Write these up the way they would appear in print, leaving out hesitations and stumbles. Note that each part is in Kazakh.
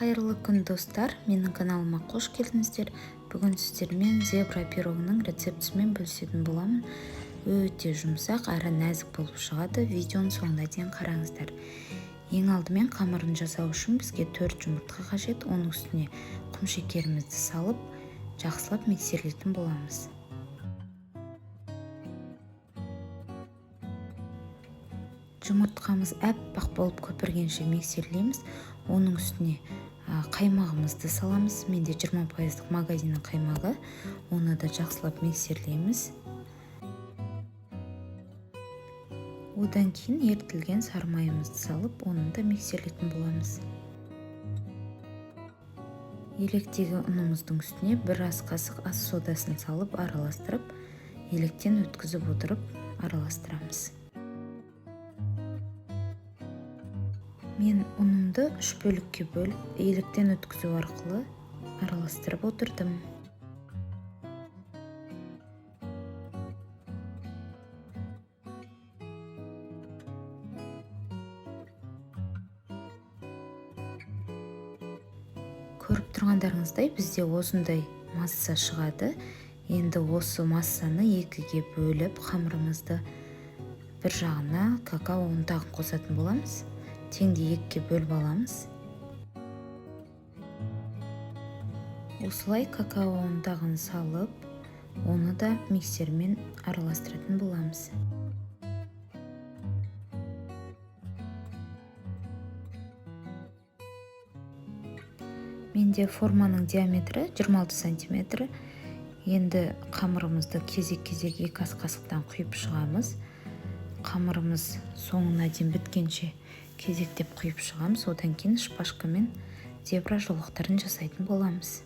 Қайырлы күн достар, менің каналыма қош келдіңіздер. Бүгін сіздермен зебра пирогының рецептісімен бөлісетін боламын. Өте жұмсақ әрі нәзік болып шығады. Видеоның соңына дейін қараңыздар. Ең алдымен қамырын жасау үшін бізге 4 жұмыртқа қажет. Оның үстіне құмшекерімізді салып, жақсылап миксерлейтін боламыз. Жұмыртқамыз әппақ болып көпіргенше миксерлейміз. Оның үстіне қаймағымызды саламыз. Менде 20% магазиннің қаймағы. Оны да жақсылап миксерлейміз. Одан кейін ерітілген сары майымызды салып, оны да миксерлейтін боламыз. Електегі ұнымыздың үстіне бір ас қасық ас содасын салып араластырып, електен өткізіп отырып араластырамыз. Мен ұнымды 3 бөлікке бөліп, електен өткізу арқылы араластырып отырдым. Көріп тұрғандарыңыздай, бізде осындай масса шығады. Енді осы массаны екіге бөліп, қамырымызды бір жағына какао ұнтағын қосатын боламыз. Теңде екіге бөліп аламыз. Осылай какао ұнтағын салып, оны да миксермен араластыратын боламыз. Менде форманың диаметрі 26 см. Енді қамырымызды кезек-кезек 2 ас қасықтан құйып шығамыз. Қамырымыз соңына дейін біткенше кезектеп құйып шығамыз. Одан кейін шпажкамен зебра жолақтарын жасайтын боламыз.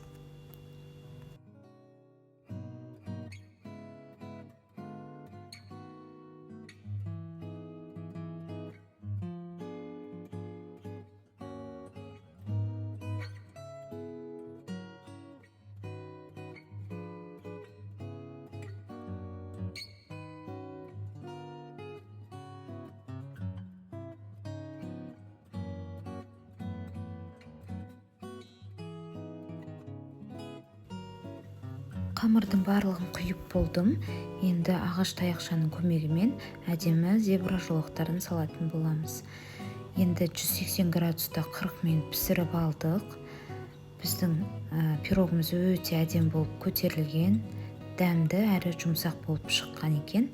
Қамырдың барлығын құйып болдым. Енді ағаш таяқшаның көмегімен әдемі зебра жолақтарын салатын боламыз. Енді 180 градуста 40 минут пісіріп алдық. Біздің пирогымыз өте әдемі болып көтерілген, дәмді әрі жұмсақ болып шыққан екен.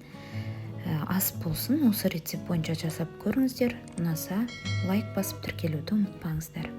Ас болсын, осы рецепт бойынша жасап көріңіздер. Ұнаса, лайк басып тіркелуді ұмытпаңыздар.